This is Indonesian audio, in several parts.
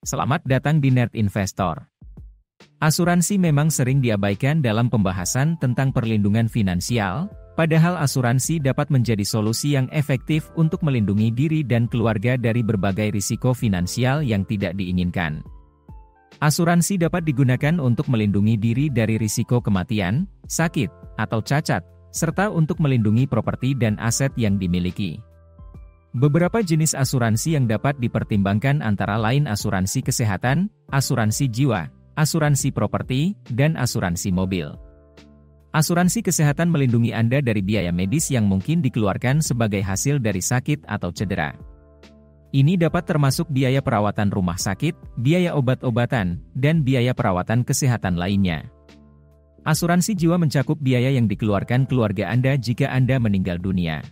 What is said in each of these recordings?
Selamat datang di Nerd Investor. Asuransi memang sering diabaikan dalam pembahasan tentang perlindungan finansial, padahal asuransi dapat menjadi solusi yang efektif untuk melindungi diri dan keluarga dari berbagai risiko finansial yang tidak diinginkan. Asuransi dapat digunakan untuk melindungi diri dari risiko kematian, sakit, atau cacat, serta untuk melindungi properti dan aset yang dimiliki. Beberapa jenis asuransi yang dapat dipertimbangkan antara lain asuransi kesehatan, asuransi jiwa, asuransi properti, dan asuransi mobil. Asuransi kesehatan melindungi Anda dari biaya medis yang mungkin dikeluarkan sebagai hasil dari sakit atau cedera. Ini dapat termasuk biaya perawatan rumah sakit, biaya obat-obatan, dan biaya perawatan kesehatan lainnya. Asuransi jiwa mencakup biaya yang dikeluarkan keluarga Anda jika Anda meninggal dunia.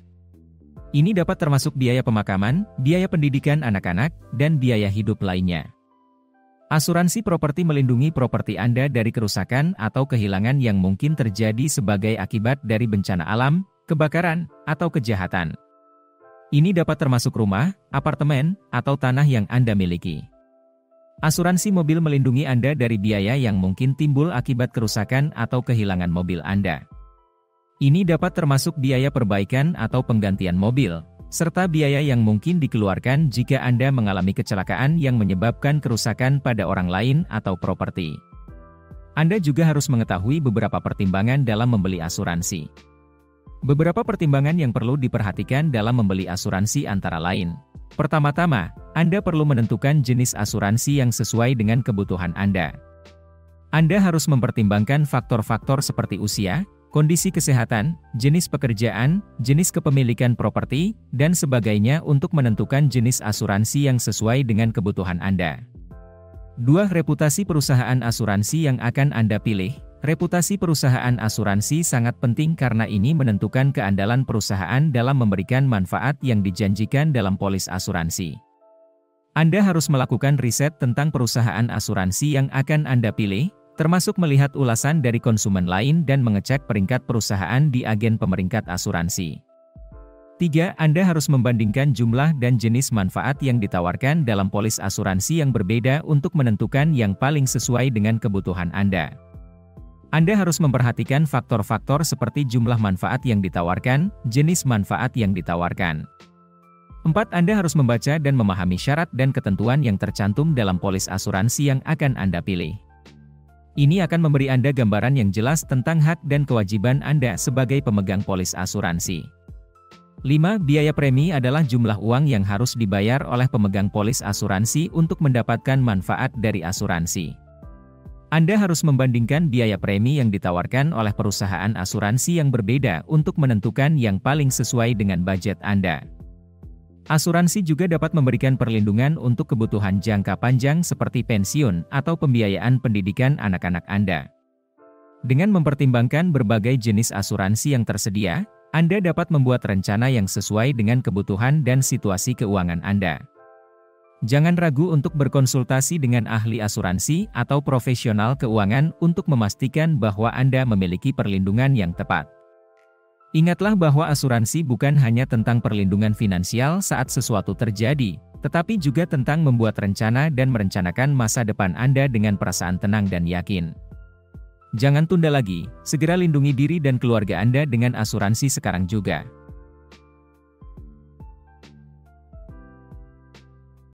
Ini dapat termasuk biaya pemakaman, biaya pendidikan anak-anak, dan biaya hidup lainnya. Asuransi properti melindungi properti Anda dari kerusakan atau kehilangan yang mungkin terjadi sebagai akibat dari bencana alam, kebakaran, atau kejahatan. Ini dapat termasuk rumah, apartemen, atau tanah yang Anda miliki. Asuransi mobil melindungi Anda dari biaya yang mungkin timbul akibat kerusakan atau kehilangan mobil Anda. Ini dapat termasuk biaya perbaikan atau penggantian mobil, serta biaya yang mungkin dikeluarkan jika Anda mengalami kecelakaan yang menyebabkan kerusakan pada orang lain atau properti. Anda juga harus mengetahui beberapa pertimbangan dalam membeli asuransi. Beberapa pertimbangan yang perlu diperhatikan dalam membeli asuransi antara lain. Pertama-tama, Anda perlu menentukan jenis asuransi yang sesuai dengan kebutuhan Anda. Anda harus mempertimbangkan faktor-faktor seperti usia, kondisi kesehatan, jenis pekerjaan, jenis kepemilikan properti, dan sebagainya untuk menentukan jenis asuransi yang sesuai dengan kebutuhan Anda. 2. Reputasi perusahaan asuransi yang akan Anda pilih. Reputasi perusahaan asuransi sangat penting karena ini menentukan keandalan perusahaan dalam memberikan manfaat yang dijanjikan dalam polis asuransi. Anda harus melakukan riset tentang perusahaan asuransi yang akan Anda pilih, termasuk melihat ulasan dari konsumen lain dan mengecek peringkat perusahaan di agen pemeringkat asuransi. 3. Anda harus membandingkan jumlah dan jenis manfaat yang ditawarkan dalam polis asuransi yang berbeda untuk menentukan yang paling sesuai dengan kebutuhan Anda. Anda harus memperhatikan faktor-faktor seperti jumlah manfaat yang ditawarkan, jenis manfaat yang ditawarkan. 4. Anda harus membaca dan memahami syarat dan ketentuan yang tercantum dalam polis asuransi yang akan Anda pilih. Ini akan memberi Anda gambaran yang jelas tentang hak dan kewajiban Anda sebagai pemegang polis asuransi. 5. Biaya premi adalah jumlah uang yang harus dibayar oleh pemegang polis asuransi untuk mendapatkan manfaat dari asuransi. Anda harus membandingkan biaya premi yang ditawarkan oleh perusahaan asuransi yang berbeda untuk menentukan yang paling sesuai dengan budget Anda. Asuransi juga dapat memberikan perlindungan untuk kebutuhan jangka panjang seperti pensiun atau pembiayaan pendidikan anak-anak Anda. Dengan mempertimbangkan berbagai jenis asuransi yang tersedia, Anda dapat membuat rencana yang sesuai dengan kebutuhan dan situasi keuangan Anda. Jangan ragu untuk berkonsultasi dengan ahli asuransi atau profesional keuangan untuk memastikan bahwa Anda memiliki perlindungan yang tepat. Ingatlah bahwa asuransi bukan hanya tentang perlindungan finansial saat sesuatu terjadi, tetapi juga tentang membuat rencana dan merencanakan masa depan Anda dengan perasaan tenang dan yakin. Jangan tunda lagi, segera lindungi diri dan keluarga Anda dengan asuransi sekarang juga.